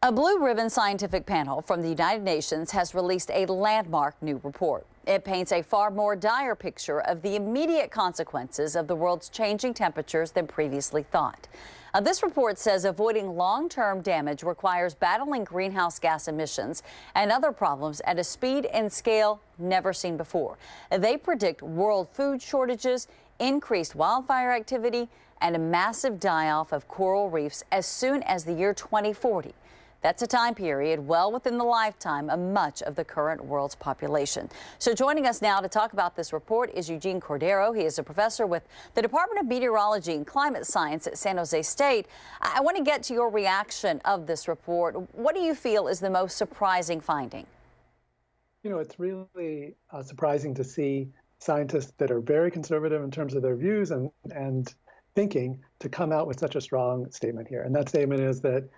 A blue ribbon scientific panel from the United Nations has released a landmark new report. It paints a far more dire picture of the immediate consequences of the world's changing temperatures than previously thought. This report says avoiding long-term damage requires battling greenhouse gas emissions and other problems at a speed and scale never seen before. They predict world food shortages, increased wildfire activity, and a massive die-off of coral reefs as soon as the year 2040. That's a time period well within the lifetime of much of the current world's population. So joining us now to talk about this report is Eugene Cordero. He is a professor with the Department of Meteorology and Climate Science at San Jose State. I want to get to your reaction of this report. What do you feel is the most surprising finding? You know, it's really surprising to see scientists that are very conservative in terms of their views and thinking to come out with such a strong statement here. And that statement is that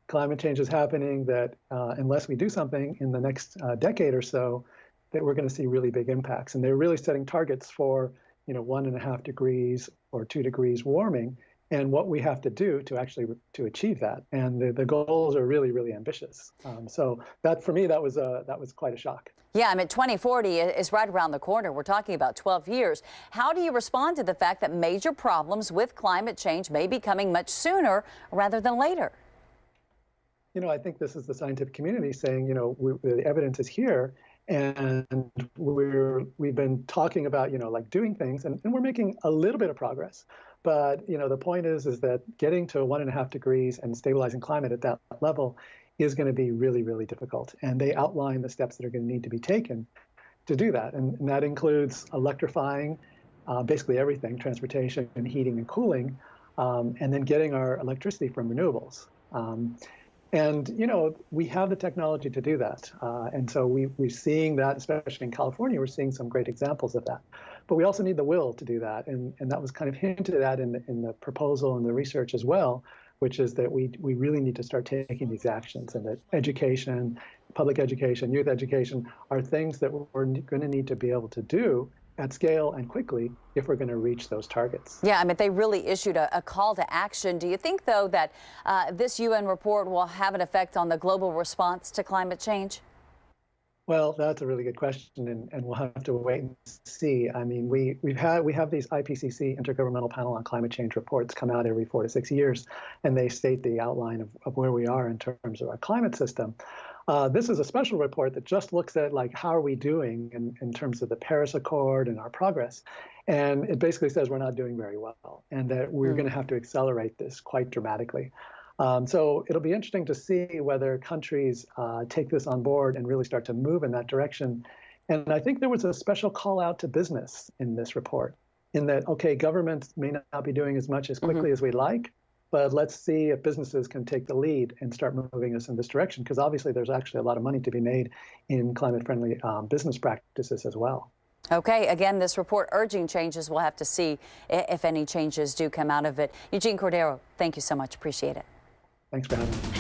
climate change is happening, that unless we do something in the next decade or so, that we're going to see really big impacts. And they're really setting targets for, 1.5 degrees or 2 degrees warming, and what we have to do to achieve that. And the goals are really, really ambitious. So that, for me, that was quite a shock. Yeah, I mean, 2040 is right around the corner. We're talking about 12 years. How do you respond to the fact that major problems with climate change may be coming much sooner rather than later? I think this is the scientific community saying, the evidence is here, and we've been talking about, like doing things, and we're making a little bit of progress. But, the point is that getting to 1.5 degrees and stabilizing climate at that level is going to be really, really difficult. And they outline the steps that are going to need to be taken to do that. And that includes electrifying basically everything, transportation and heating and cooling, and then getting our electricity from renewables. And, we have the technology to do that. And so we're seeing that, especially in California, we're seeing some great examples of that. But we also need the will to do that. And that was kind of hinted at in the proposal and the research as well, which is that we really need to start taking these actions, and that education, public education, youth education are things that we're going to need to be able to do at scale and quickly if we're going to reach those targets. Yeah, I mean, they really issued a call to action. Do you think, though, that this UN report will have an effect on the global response to climate change? Well, that's a really good question, and we'll have to wait and see. I mean, we have these IPCC, Intergovernmental Panel on Climate Change reports, come out every 4 to 6 years, and they state the outline of where we are in terms of our climate system. This is a special report that just looks at, like, how are we doing in terms of the Paris Accord and our progress. And it basically says we're not doing very well, and that we're going to have to accelerate this quite dramatically. So it'll be interesting to see whether countries take this on board and really start to move in that direction. And I think there was a special call out to business in this report, in that, okay, governments may not be doing as much as quickly as we'd like, but let's see if businesses can take the lead and start moving us in this direction, because obviously there's actually a lot of money to be made in climate-friendly business practices as well. Okay, again, this report urging changes. We'll have to see if any changes do come out of it. Eugene Cordero, thank you so much. Appreciate it. Thanks for having me.